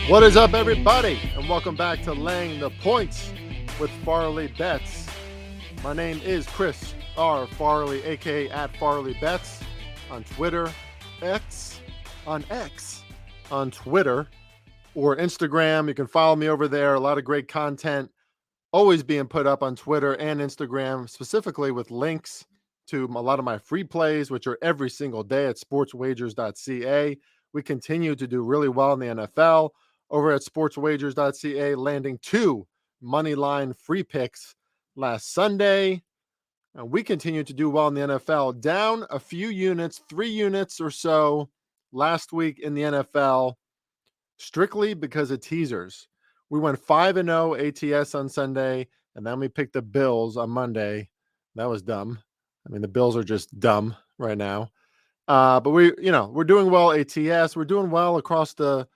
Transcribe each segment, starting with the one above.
What is up, everybody? And welcome back to Laying the Points with Farley Bets. My name is Chris R. Farley, aka at Farley Bets, on Twitter, on Twitter, or Instagram. You can follow me over there. A lot of great content always being put up on Twitter and Instagram, specifically with links to a lot of my free plays, which are every single day at sportswagers.ca. We continue to do really well in the NFL over at sportswagers.ca, landing 2 money line free picks last Sunday. And we continue to do well in the NFL, down a few units, 3 units or so last week in the NFL, strictly because of teasers. We went 5-0 ATS on Sunday, and then we picked the Bills on Monday. That was dumb. I mean, the Bills are just dumb right now. But we're doing well ATS. We're doing well across the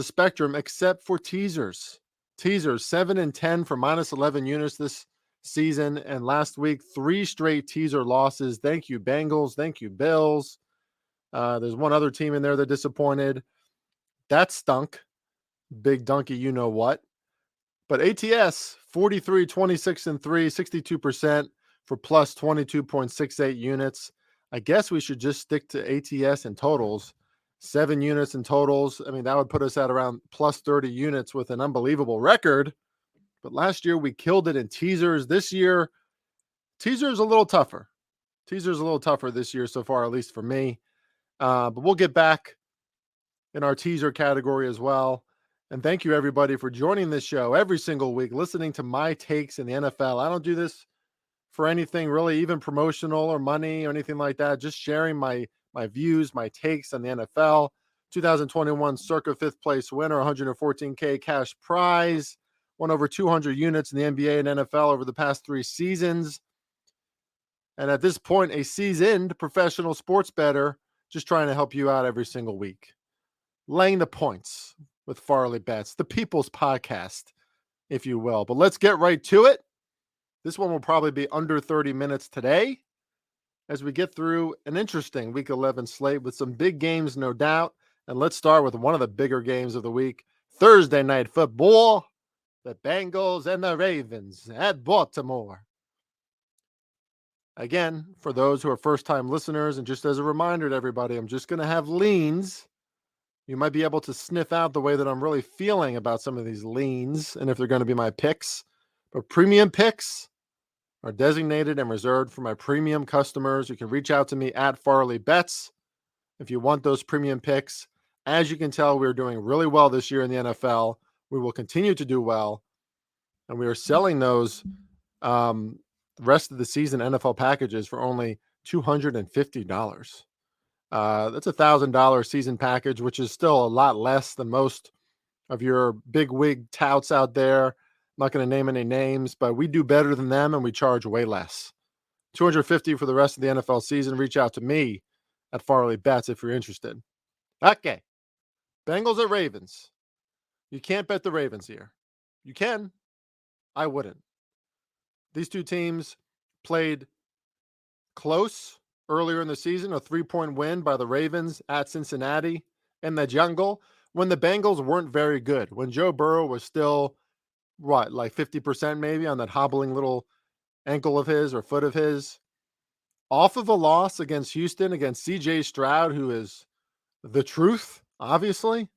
spectrum, except for teasers. Teasers 7 and 10 for minus 11 units this season, and last week 3 straight teaser losses. Thank you, Bengals. Thank you, Bills. There's one other team in there that disappointed. That stunk. Big donkey, you know what. But ATS 43, 26 and 3, 62% for plus 22.68 units. I guess we should just stick to ATS and totals. 7 units in totals. I mean, that would put us at around plus 30 units with an unbelievable record. But last year we killed it in teasers. This year, teasers a little tougher. Teasers a little tougher this year so far, at least for me. But we'll get back in our teaser category as well. And thank you, everybody, for joining this show every single week, listening to my takes in the NFL. I don't do this for anything really, even promotional or money or anything like that. Just sharing my views, my takes on the NFL. 2021 circa 5th place winner, 114K cash prize, won over 200 units in the NBA and NFL over the past 3 seasons. And at this point, a seasoned professional sports bettor, just trying to help you out every single week. Laying the points with Farley Bets, the people's podcast, if you will. But let's get right to it. This one will probably be under 30 minutes today as we get through an interesting Week 11 slate with some big games, no doubt. And let's start with one of the bigger games of the week, Thursday Night Football, the Bengals and the Ravens at Baltimore. Again, for those who are first-time listeners, and just as a reminder to everybody, I'm just going to have leans. You might be able to sniff out the way that I'm really feeling about some of these leans and if they're going to be my picks. But premium picks are designated and reserved for my premium customers. You can reach out to me at Farley Bets if you want those premium picks. As you can tell, we're doing really well this year in the NFL. We will continue to do well. And we are selling those rest of the season NFL packages for only $250. That's a $1,000 season package, which is still a lot less than most of your big wig touts out there. I'm not going to name any names, but we do better than them and we charge way less. $250 for the rest of the NFL season. Reach out to me at Farley Bets if you're interested. Okay. Bengals at Ravens. You can't bet the Ravens here. You can. I wouldn't. These two teams played close earlier in the season, a 3-point win by the Ravens at Cincinnati in the jungle when the Bengals weren't very good, when Joe Burrow was still, like 50% maybe on that hobbling little ankle of his or foot of his. Off of a loss against Houston, against CJ Stroud, who is the truth, obviously.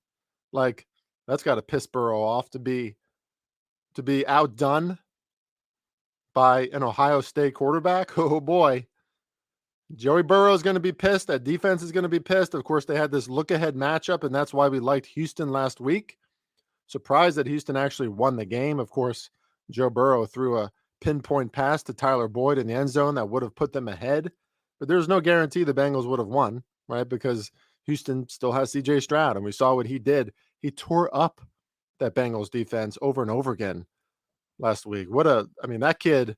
Like, that's got to piss Burrow off to be outdone by an Ohio State quarterback. Oh, boy. Joey Burrow is going to be pissed. That defense is going to be pissed. Of course, they had this look-ahead matchup, and that's why we liked Houston last week. Surprised that Houston actually won the game. Of course, Joe Burrow threw a pinpoint pass to Tyler Boyd in the end zone that would have put them ahead. But there's no guarantee the Bengals would have won, right? Because Houston still has CJ Stroud, and we saw what he did. He tore up that Bengals defense over and over again last week. That kid,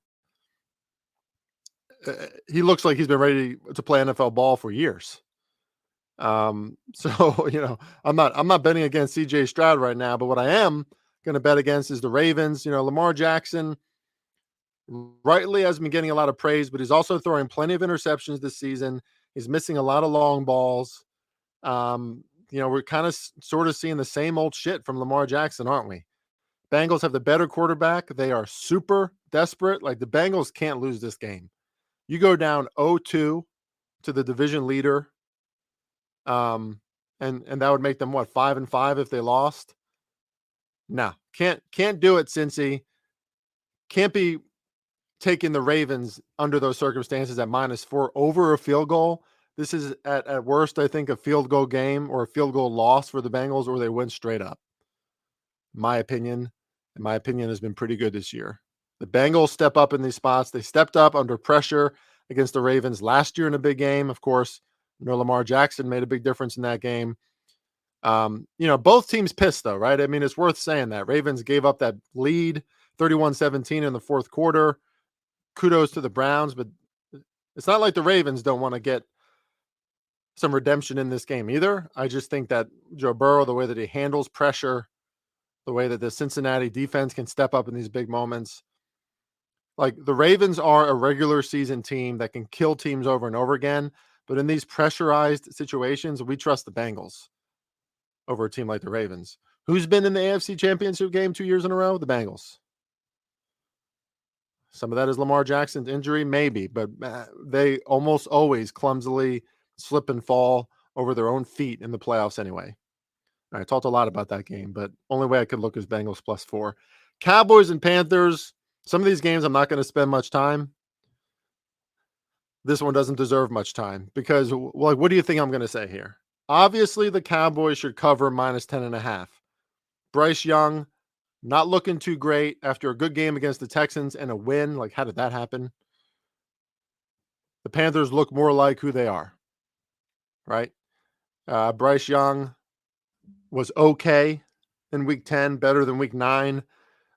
he looks like he's been ready to play NFL ball for years. I'm not betting against CJ Stroud right now, but what I am going to bet against is the Ravens. Lamar Jackson rightly has been getting a lot of praise, but he's also throwing plenty of interceptions this season. He's missing a lot of long balls. we're kind of sort of seeing the same old shit from Lamar Jackson, aren't we? Bengals have the better quarterback. They are super desperate. Like, the Bengals can't lose this game. You go down 0-2 to the division leader, and that would make them what, 5-5 if they lost? No, can't do it, Cincy. Can't be taking the Ravens under those circumstances at -4 over a field goal. This is at worst, I think, a field goal game or a field goal loss for the Bengals, or they win straight up. My opinion, and my opinion has been pretty good this year. The Bengals step up in these spots. They stepped up under pressure against the Ravens last year in a big game. Of course, Lamar Jackson made a big difference in that game. Both teams pissed though, right? I mean, it's worth saying that Ravens gave up that lead 31-17 in the fourth quarter. Kudos to the Browns, but it's not like the Ravens don't want to get some redemption in this game either. I just think that Joe Burrow, the way that he handles pressure, the way that the Cincinnati defense can step up in these big moments. Like, the Ravens are a regular season team that can kill teams over and over again, but in these pressurized situations, we trust the Bengals over a team like the Ravens. Who's been in the AFC Championship game 2 years in a row? The Bengals. Some of that is Lamar Jackson's injury, maybe, but they almost always clumsily slip and fall over their own feet in the playoffs anyway. I talked a lot about that game, but only way I could look is Bengals +4. Cowboys and Panthers. Some of these games I'm not going to spend much time. This one doesn't deserve much time because, like, what do you think I'm going to say here? Obviously, the Cowboys should cover -10.5. Bryce Young, not looking too great after a good game against the Texans and a win. Like, how did that happen? The Panthers look more like who they are, right? Bryce Young was okay in week 10, better than week 9,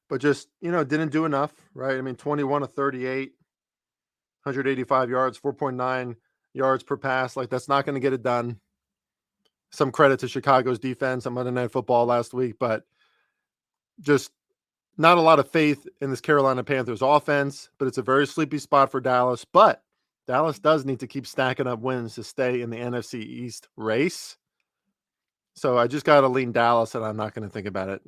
but just, didn't do enough, right? I mean, 21 of 38, 185 yards, 4.9 yards per pass. Like, that's not going to get it done. Some credit to Chicago's defense on Monday Night Football last week, but just not a lot of faith in this Carolina Panthers offense, but it's a very sleepy spot for Dallas. But Dallas does need to keep stacking up wins to stay in the NFC East race. So I just got to lean Dallas, and I'm not going to think about it.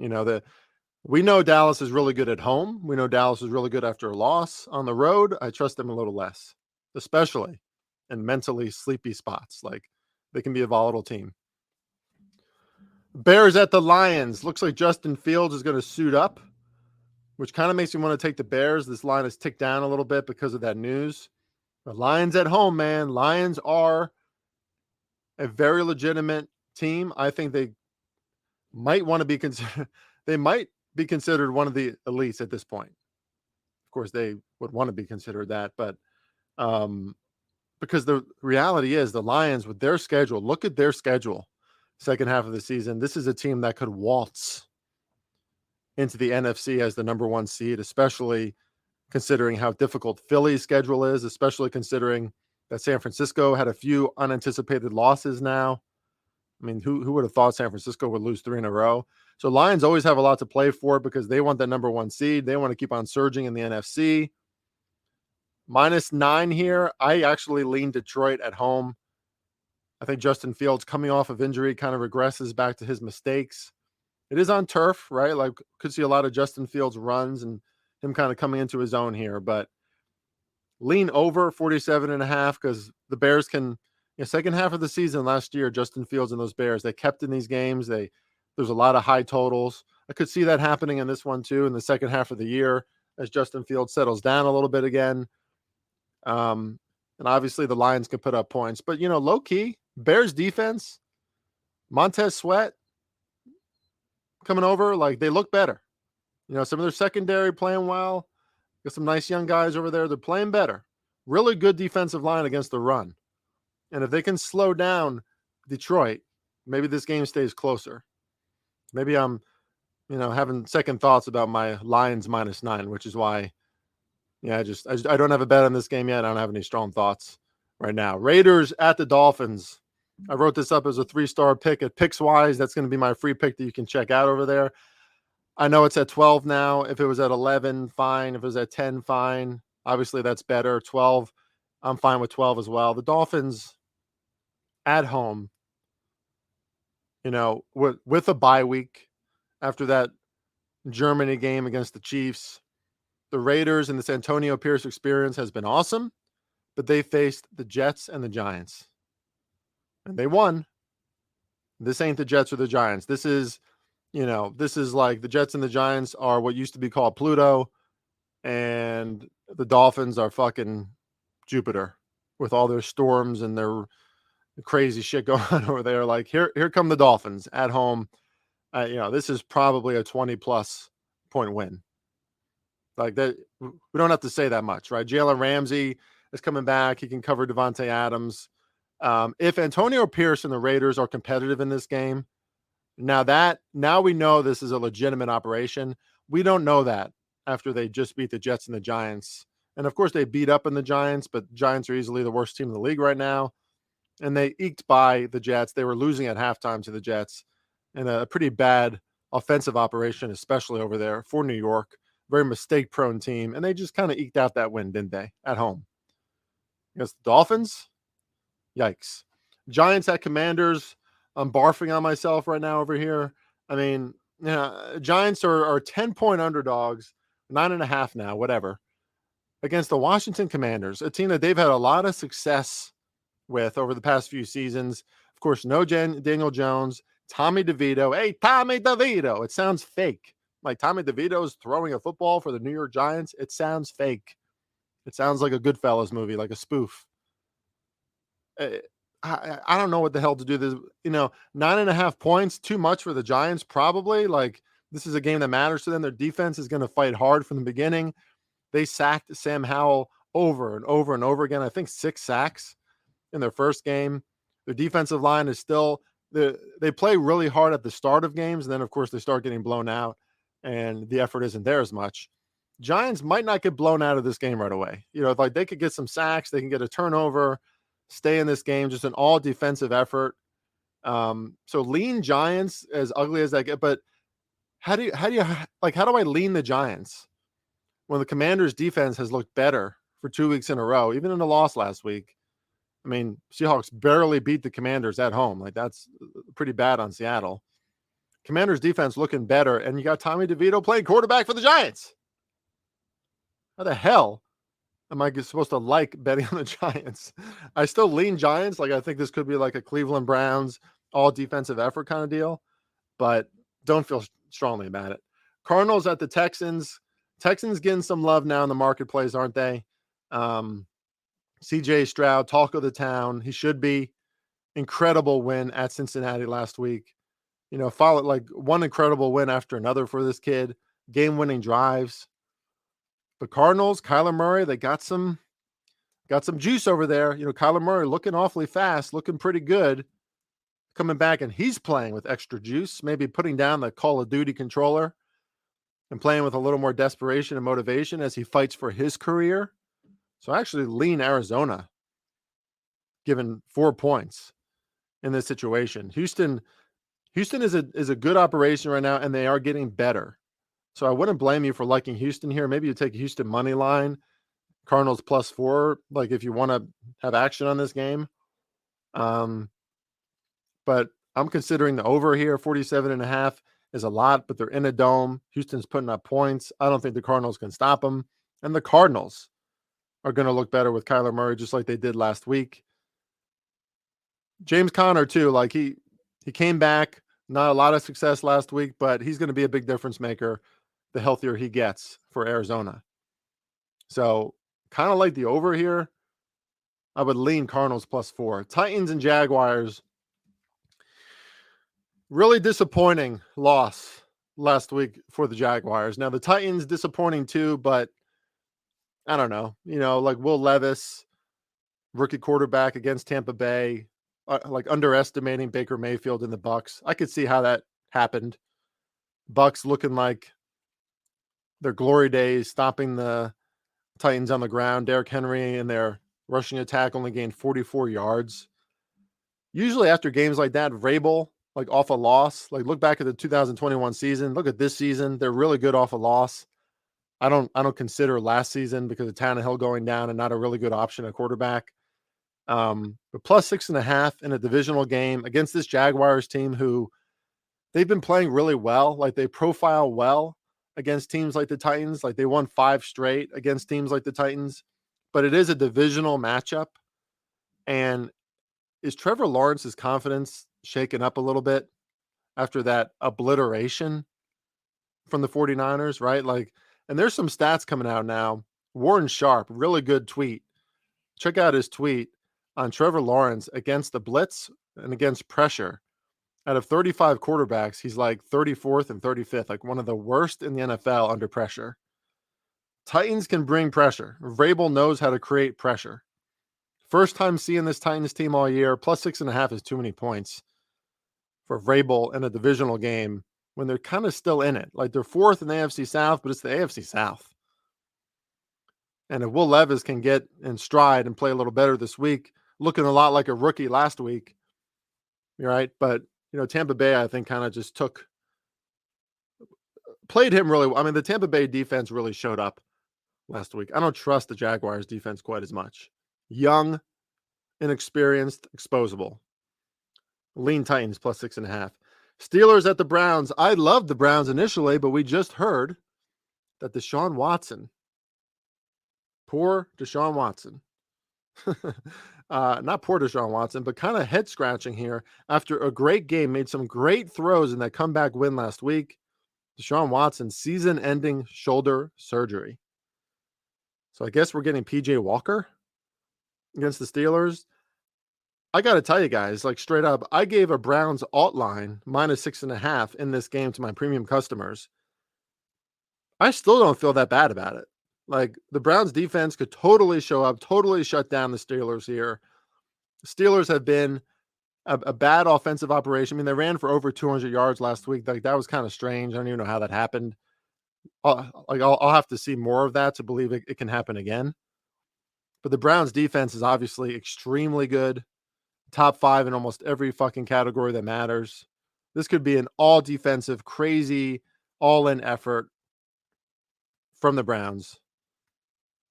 We know Dallas is really good at home. We know Dallas is really good after a loss. On the road, I trust them a little less, especially in mentally sleepy spots. Like, they can be a volatile team. Bears at the Lions. Looks like Justin Fields is going to suit up, which kind of makes me want to take the Bears. This line has ticked down a little bit because of that news. The Lions at home, man. Lions are a very legitimate team. I think they might want to be considered. They might be considered one of the elites at this point. Of course, they would want to be considered that, but because the reality is the Lions with their schedule, look at their schedule, second half of the season. This is a team that could waltz into the NFC as the number 1 seed, especially considering how difficult Philly's schedule is, especially considering that San Francisco had a few unanticipated losses now. I mean, who would have thought San Francisco would lose 3 in a row? So Lions always have a lot to play for because they want that number 1 seed. They want to keep on surging in the NFC. -9 here. I actually lean Detroit at home. I think Justin Fields, coming off of injury, kind of regresses back to his mistakes. It is on turf, right? Like, could see a lot of Justin Fields runs and him kind of coming into his own here, but lean over 47.5 because the Bears can, second half of the season last year, Justin Fields and those Bears, they kept in these games. There's a lot of high totals. I could see that happening in this one too, in the second half of the year, as Justin Fields settles down a little bit again. And obviously the Lions can put up points, but low key, Bears defense, Montez Sweat coming over, like, they look better. Some of their secondary playing well. Got some nice young guys over there. They're playing better. Really good defensive line against the run. And if they can slow down Detroit, maybe this game stays closer. Maybe I'm, having second thoughts about my Lions -9, which is why, I don't have a bet on this game yet. I don't have any strong thoughts right now. Raiders at the Dolphins. I wrote this up as a 3-star pick at PicksWise. That's going to be my free pick that you can check out over there. I know it's at 12 now. If it was at 11, fine. If it was at 10, fine. Obviously, that's better. 12, I'm fine with 12 as well. The Dolphins at home, with a bye week after that Germany game against the Chiefs, the Raiders and this Antonio Pierce experience has been awesome, but they faced the Jets and the Giants, and they won. This ain't the Jets or the Giants. This is like the Jets and the Giants are what used to be called Pluto, and the Dolphins are fucking Jupiter with all their storms and their crazy shit going on over there. Like here come the Dolphins at home. This is probably a 20+ point win. Like that, we don't have to say that much, right? Jalen Ramsey is coming back. He can cover Devontae Adams. If Antonio Pierce and the Raiders are competitive in this game, now we know this is a legitimate operation. We don't know that after they just beat the Jets and the Giants. And of course, they beat up in the Giants, but Giants are easily the worst team in the league right now. And they eked by the Jets. They were losing at halftime to the Jets in a pretty bad offensive operation, especially over there for New York. Very mistake-prone team. And they just kind of eked out that win, didn't they, at home? Against the Dolphins? Yikes. Giants at Commanders. I'm barfing on myself right now over here. I mean, Giants are 10-point underdogs, 9.5 now, whatever, against the Washington Commanders, a team that they've had a lot of success with over the past few seasons. Of course, no Daniel Jones, Tommy DeVito. Hey, Tommy DeVito. It sounds fake. Like Tommy DeVito is throwing a football for the New York Giants. It sounds fake. It sounds like a Goodfellas movie, like a spoof. I don't know what the hell to do. This, 9.5 points, too much for the Giants, probably. Like, this is a game that matters to them. Their defense is going to fight hard from the beginning. They sacked Sam Howell over and over and over again. I think 6 sacks in their first game. Their defensive line is still, they play really hard at the start of games. And then, of course, they start getting blown out and the effort isn't there as much. Giants might not get blown out of this game right away. Like they could get some sacks, they can get a turnover, stay in this game, just an all defensive effort. So lean Giants, as ugly as that get, but how do I lean the Giants when the Commanders defense has looked better for 2 weeks in a row, even in the loss last week? I mean, Seahawks barely beat the Commanders at home. Like that's pretty bad on Seattle. Commanders defense looking better, and you got Tommy DeVito playing quarterback for the Giants. How the hell am I supposed to like betting on the Giants? I still lean Giants. Like I think this could be like a Cleveland Browns all defensive effort kind of deal, but don't feel strongly about it. Cardinals at the Texans. Texans getting some love now in the marketplace, aren't they? CJ Stroud, talk of the town. He should be. Incredible win at Cincinnati last week. Followed like one incredible win after another for this kid. Game-winning drives. The Cardinals, Kyler Murray, they got some juice over there. Kyler Murray looking awfully fast, looking pretty good. Coming back, and he's playing with extra juice, maybe putting down the Call of Duty controller and playing with a little more desperation and motivation as he fights for his career. So I actually lean Arizona, given 4 points in this situation. Houston is a good operation right now, and they are getting better. So I wouldn't blame you for liking Houston here. Maybe you take Houston money line, Cardinals +4, like if you want to have action on this game. But I'm considering the over here. 47.5 is a lot, but they're in a dome. Houston's putting up points. I don't think the Cardinals can stop them. And the Cardinals are going to look better with Kyler Murray, just like they did last week. James Conner too, like he came back, not a lot of success last week, but he's going to be a big difference maker the healthier he gets for Arizona. So kind of like the over here. I would lean Cardinals +4. Titans and Jaguars. Really disappointing loss last week for the Jaguars. Now the Titans disappointing too, but I don't know. Like Will Levis, rookie quarterback against Tampa Bay, like underestimating Baker Mayfield and the Bucs. I could see how that happened. Bucs looking like their glory days, stopping the Titans on the ground. Derrick Henry and their rushing attack only gained 44 yards. Usually after games like that, Vrabel, like off a loss, like look back at the 2021 season, look at this season, they're really good off a loss. I don't consider last season because of Tannehill going down and not a really good option at quarterback. But plus 6.5 in a divisional game against this Jaguars team who they've been playing really well. Like they profile well against teams like the Titans. Like they won 5 straight against teams like the Titans, but it is a divisional matchup. And is Trevor Lawrence's confidence shaken up a little bit after that obliteration from the 49ers, right? Like, and there's some stats coming out now. Warren Sharp, really good tweet. Check out his tweet on Trevor Lawrence against the blitz and against pressure. Out of 35 quarterbacks, he's like 34th and 35th, like one of the worst in the NFL under pressure. Titans can bring pressure. Vrabel knows how to create pressure. First time seeing this Titans team all year. Plus 6.5 is too many points for Vrabel in a divisional game when they're kind of still in it. Like they're 4th in the AFC South, but it's the AFC South. And if Will Levis can get in stride and play a little better this week, looking a lot like a rookie last week, right? But, Tampa Bay, I think, kind of just played him really well. I mean, the Tampa Bay defense really showed up last week. I don't trust the Jaguars defense quite as much. Young, inexperienced, exposable. Lean Titans plus 6.5. Steelers at the Browns. I loved the Browns initially, but we just heard that Deshaun Watson, poor Deshaun Watson, not poor Deshaun Watson, but kind of head scratching here after a great game, made some great throws in that comeback win last week. Deshaun Watson, season-ending shoulder surgery. So I guess we're getting PJ Walker against the Steelers. I got to tell you guys, like straight up, I gave a Browns alt line minus 6.5 in this game to my premium customers. I still don't feel that bad about it. Like the Browns defense could totally show up, totally shut down the Steelers here. The Steelers have been a bad offensive operation. I mean, they ran for over 200 yards last week. Like that was kind of strange. I don't even know how that happened. I'll have to see more of that to believe it can happen again. But the Browns defense is obviously extremely good. Top 5 in almost every fucking category that matters. This could be an all defensive, crazy, all-in effort from the Browns.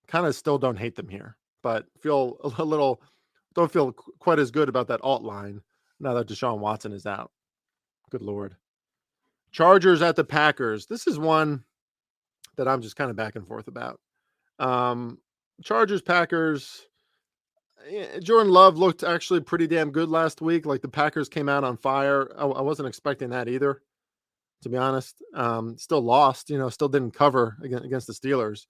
Kind of still don't hate them here, but don't feel quite as good about that alt line now that Deshaun Watson is out. Good Lord. Chargers at the Packers. This is one that I'm just kind of back and forth about. Chargers, Packers. Jordan Love looked actually pretty damn good last week. Like the Packers came out on fire. I wasn't expecting that either, to be honest. Still lost, still didn't cover against the Steelers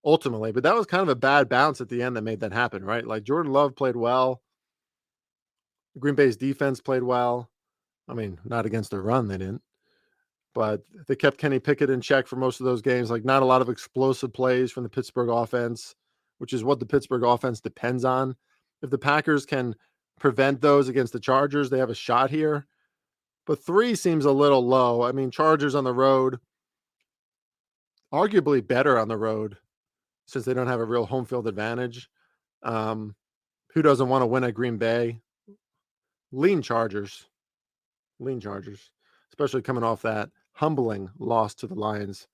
ultimately, but that was kind of a bad bounce at the end that made that happen, right? Like Jordan Love played well. Green Bay's defense played well. I mean, not against the run, they didn't, but they kept Kenny Pickett in check for most of those games. Like not a lot of explosive plays from the Pittsburgh offense, which is what the Pittsburgh offense depends on. If the Packers can prevent those against the Chargers, they have a shot here. But 3 seems a little low. I mean, Chargers on the road, arguably better on the road since they don't have a real home field advantage. Who doesn't want to win at Green Bay? Lean Chargers, especially coming off that humbling loss to the Lions.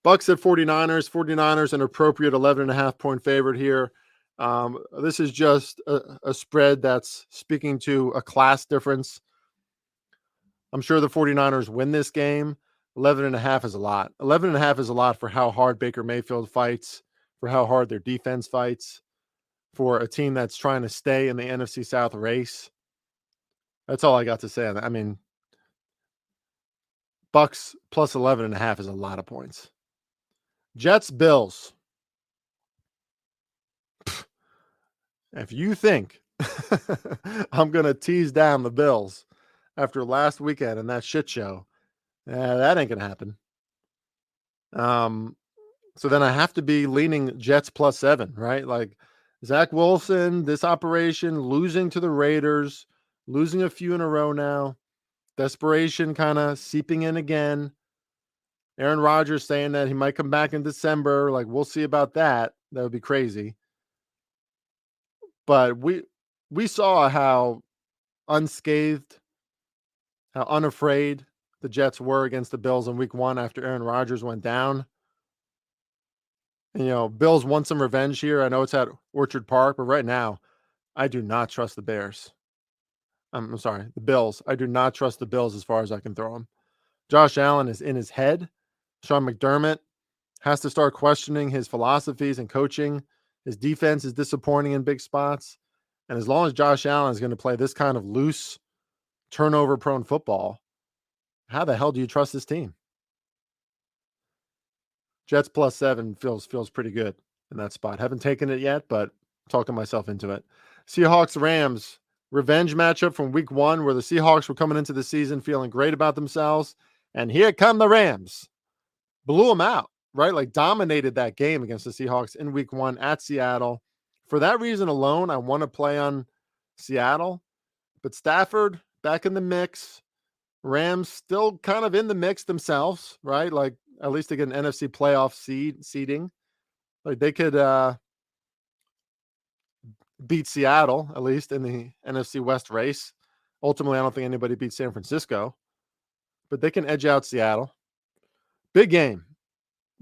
Bucks at 49ers. 49ers an appropriate 11.5 point favorite here. This is just a spread that's speaking to a class difference. I'm sure the 49ers win this game. 11.5 is a lot. 11.5 is a lot for how hard Baker Mayfield fights, for how hard their defense fights, for a team that's trying to stay in the NFC South race. That's all I got to say on that. I mean, Bucks plus 11.5 is a lot of points. Jets, Bills. If you think I'm going to tease down the Bills after last weekend and that shit show, that ain't going to happen. So then I have to be leaning Jets plus 7, right? Like Zach Wilson, this operation, losing to the Raiders, losing a few in a row now. Desperation kind of seeping in again. Aaron Rodgers saying that he might come back in December. Like, we'll see about that. That would be crazy. But we saw how unscathed, how unafraid the Jets were against the Bills in week 1 after Aaron Rodgers went down. And, Bills want some revenge here. I know it's at Orchard Park, but right now, I do not trust the Bears. I'm sorry, the Bills. I do not trust the Bills as far as I can throw them. Josh Allen is in his head. Sean McDermott has to start questioning his philosophies and coaching. His defense is disappointing in big spots. And as long as Josh Allen is going to play this kind of loose, turnover-prone football, how the hell do you trust this team? Jets +7 feels pretty good in that spot. Haven't taken it yet, but talking myself into it. Seahawks Rams revenge matchup from week 1 where the Seahawks were coming into the season feeling great about themselves, and here come the Rams. Blew them out, right? Like dominated that game against the Seahawks in week 1 at Seattle. For that reason alone, I want to play on Seattle, but Stafford back in the mix. Rams still kind of in the mix themselves, right? Like at least to get an NFC playoff seeding. Like they could beat Seattle, at least in the NFC West race. Ultimately, I don't think anybody beats San Francisco, but they can edge out Seattle. Big game,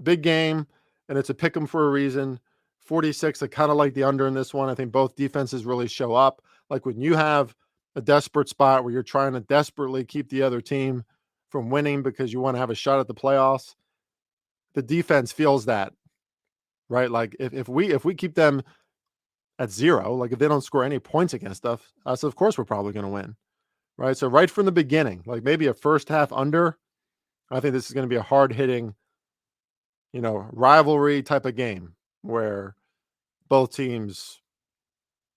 and it's a pick 'em for a reason. 46, I kind of like the under in this one. I think both defenses really show up. Like when you have a desperate spot where you're trying to desperately keep the other team from winning because you want to have a shot at the playoffs, the defense feels that, right? Like if we keep them at 0, like if they don't score any points against us, of course we're probably going to win, right? So right from the beginning, like maybe a first half under, I think this is going to be a hard hitting, rivalry type of game where both teams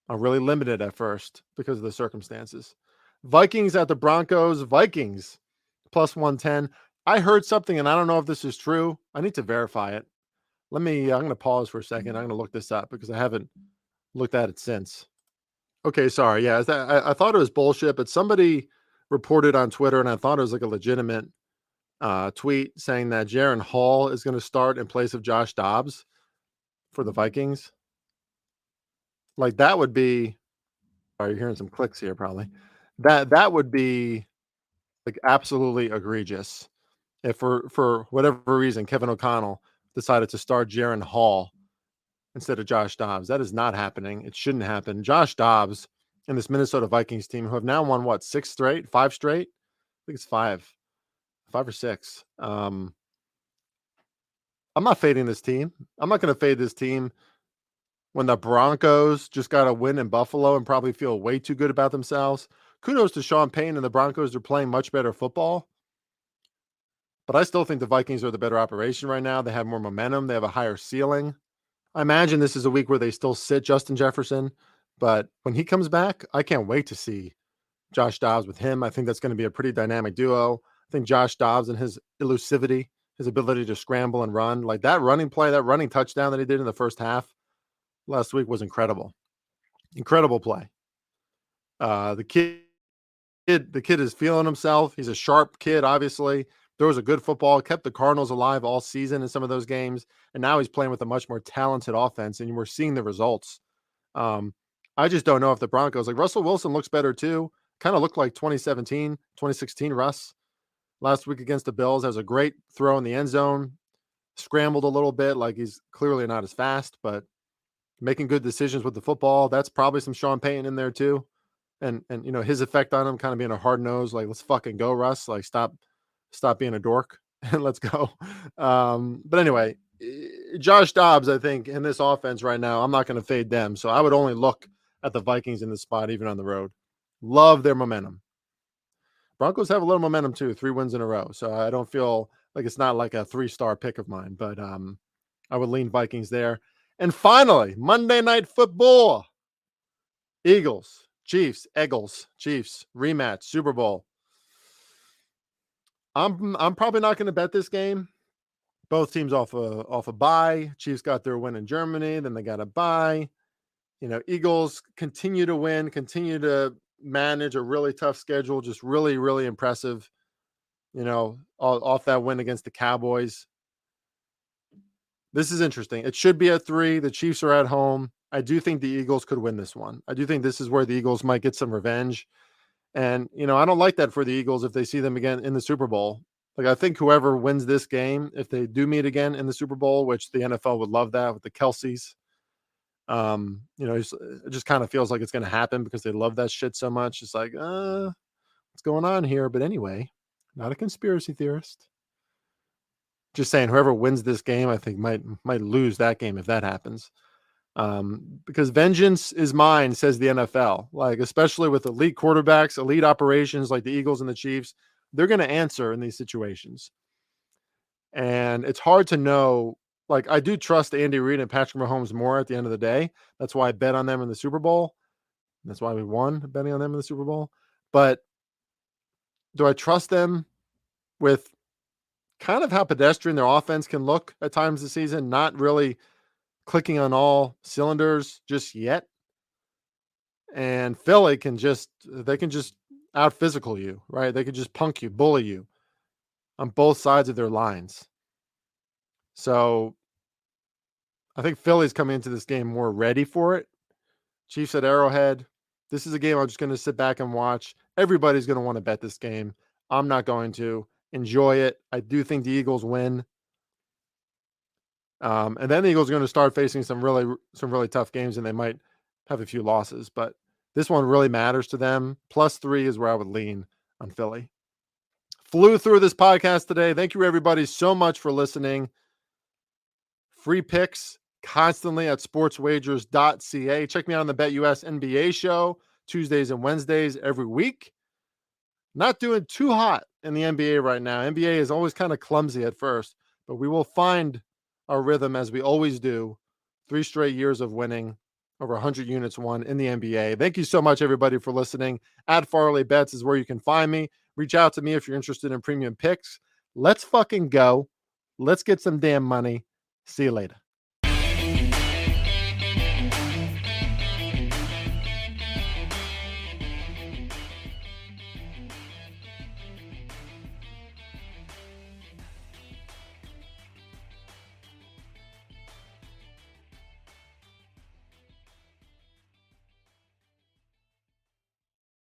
are really limited at first because of the circumstances. Vikings at the Broncos. Vikings +110. I heard something, and I don't know if this is true. I need to verify it. I'm going to pause for a second. I'm going to look this up because I haven't looked at it since. Okay, sorry. Yeah, I thought it was bullshit, but somebody reported on Twitter, and I thought it was like a legitimate tweet saying that Jaren Hall is going to start in place of Josh Dobbs for the Vikings. Like that would be. Oh, you're hearing some clicks here, probably. That would be like absolutely egregious if for whatever reason Kevin O'Connell decided to start Jaren Hall instead of Josh Dobbs. That is not happening. It shouldn't happen. Josh Dobbs and this Minnesota Vikings team who have now won what, 5 straight? I think it's 5 or 6. I'm not fading this team. I'm not going to fade this team when the Broncos just got a win in Buffalo and probably feel way too good about themselves. Kudos to Sean Payton and the Broncos are playing much better football. But I still think the Vikings are the better operation right now. They have more momentum. They have a higher ceiling. I imagine this is a week where they still sit Justin Jefferson. But when he comes back, I can't wait to see Josh Dobbs with him. I think that's going to be a pretty dynamic duo. I think Josh Dobbs and his elusivity, his ability to scramble and run, like that running play, that running touchdown that he did in the first half last week was incredible. Incredible play. The kid is feeling himself. He's a sharp kid, obviously. Throws a good football, kept the Cardinals alive all season in some of those games, and now he's playing with a much more talented offense, and we're seeing the results. I just don't know if the Broncos, like Russell Wilson looks better too. Kind of looked like 2017, 2016 Russ last week against the Bills. Has a great throw in the end zone, scrambled a little bit, like he's clearly not as fast, but making good decisions with the football. That's probably some Sean Payton in there too. And his effect on him kind of being a hard nose, like, let's fucking go, Russ. Like, stop being a dork and let's go. But anyway, Josh Dobbs, I think, in this offense right now, I'm not going to fade them. So I would only look at the Vikings in this spot, even on the road. Love their momentum. Broncos have a little momentum too, 3 wins in a row. So I don't feel like it's not like a 3-star pick of mine, but I would lean Vikings there. And finally, Monday Night Football. Eagles, Chiefs, rematch, Super Bowl. I'm probably not going to bet this game. Both teams off a bye. Chiefs got their win in Germany, then they got a bye. Eagles continue to win, continue to manage a really tough schedule, just really, really impressive. Off that win against the Cowboys. This is interesting. It should be at 3. The Chiefs are at home. I do think the Eagles could win this one. I do think this is where the Eagles might get some revenge. And, I don't like that for the Eagles if they see them again in the Super Bowl. Like, I think whoever wins this game, if they do meet again in the Super Bowl, which the NFL would love that with the Kelseys, It just kind of feels like it's going to happen because they love that shit so much. It's like, what's going on here? But anyway, not a conspiracy theorist. Just saying, whoever wins this game, I think might lose that game if that happens. Because vengeance is mine, says the NFL. Like, especially with elite quarterbacks, elite operations like the Eagles and the Chiefs, they're going to answer in these situations. And it's hard to know. Like, I do trust Andy Reid and Patrick Mahomes more at the end of the day. That's why I bet on them in the Super Bowl. That's why we won betting on them in the Super Bowl. But do I trust them with kind of how pedestrian their offense can look at times this season? Not really clicking on all cylinders just yet. And Philly can just out physical you, right? They can just punk you, bully you on both sides of their lines. So I think Philly's coming into this game more ready for it. Chiefs at Arrowhead. This is a game I'm just going to sit back and watch. Everybody's going to want to bet this game. I'm not going to enjoy it. I do think the Eagles win. And then the Eagles are going to start facing some really tough games, and they might have a few losses. But this one really matters to them. +3 is where I would lean on Philly. Flew through this podcast today. Thank you, everybody, so much for listening. Free picks constantly at sportswagers.ca. Check me out on the BetUS NBA show Tuesdays and Wednesdays every week. Not doing too hot in the NBA right now. NBA is always kind of clumsy at first, but we will find our rhythm as we always do. 3 straight years of winning, over 100 units won in the NBA. Thank you so much, everybody, for listening. At Farley Bets is where you can find me. Reach out to me if you're interested in premium picks. Let's fucking go. Let's get some damn money. See you later.